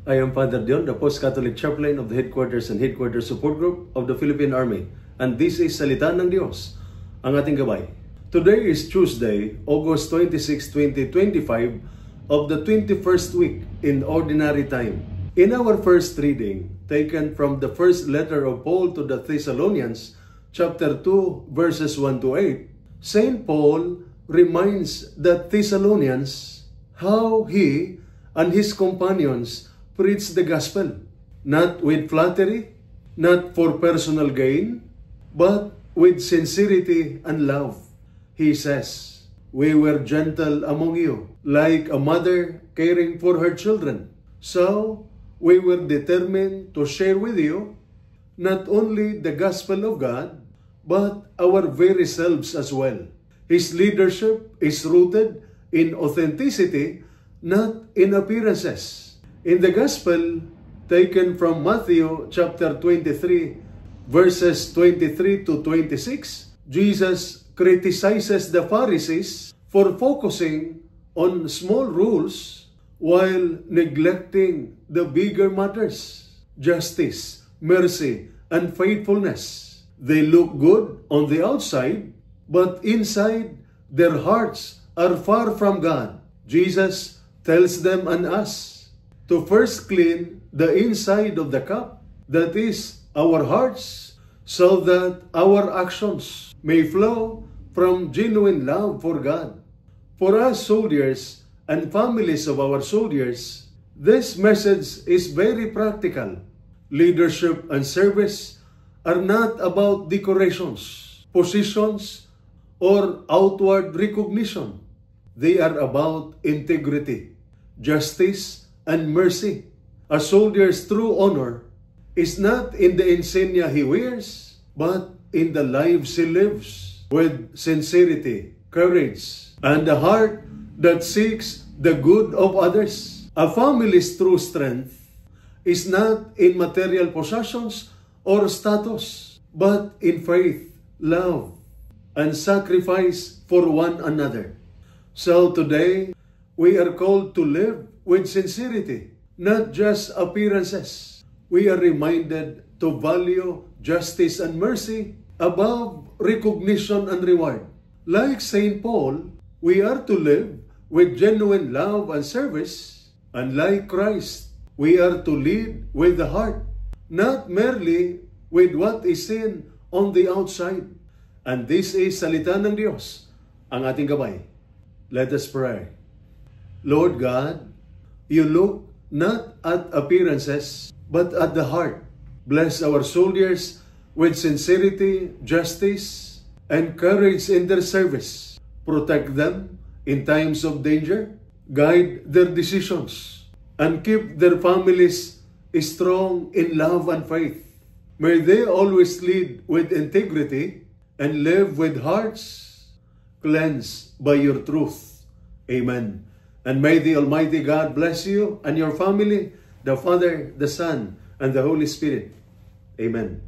I am Father Dion, the Post-Catholic Chaplain of the Headquarters and Headquarters Support Group of the Philippine Army. And this is Salita ng Diyos, ang ating gabay. Today is Tuesday, August 26, 2025, of the 21st week in Ordinary Time. In our first reading, taken from the first letter of Paul to the Thessalonians, chapter 2, verses 1 to 8, St. Paul reminds the Thessalonians how he and his companions preached the gospel, not with flattery, not for personal gain, but with sincerity and love. He says, "We were gentle among you, like a mother caring for her children. So we were determined to share with you not only the gospel of God, but our very selves as well." His leadership is rooted in authenticity, not in appearances. In the gospel taken from Matthew chapter 23, verses 23 to 26, Jesus criticizes the Pharisees for focusing on small rules while neglecting the bigger matters: justice, mercy, and faithfulness. They look good on the outside, but inside their hearts are far from God. Jesus tells them and us to first clean the inside of the cup, that is, our hearts, so that our actions may flow from genuine love for God. For us soldiers and families of our soldiers, this message is very practical. Leadership and service are not about decorations, positions, or outward recognition. They are about integrity, justice, and mercy. A soldier's true honor is not in the insignia he wears, but in the lives he lives, with sincerity, courage, and a heart that seeks the good of others. A family's true strength is not in material possessions or status, but in faith, love, and sacrifice for one another. So today, we are called to live with sincerity, not just appearances. We are reminded to value justice and mercy above recognition and reward. Like St. Paul, we are to live with genuine love and service, and like Christ, we are to lead with the heart, not merely with what is seen on the outside. And this is Salita ng Diyos, ang ating gabay. Let us pray. Lord God, you look not at appearances, but at the heart. Bless our soldiers with sincerity, justice, and courage in their service. Protect them in times of danger. Guide their decisions, and keep their families strong in love and faith. May they always lead with integrity and live with hearts cleansed by your truth. Amen. And may the Almighty God bless you and your family, the Father, the Son, and the Holy Spirit. Amen.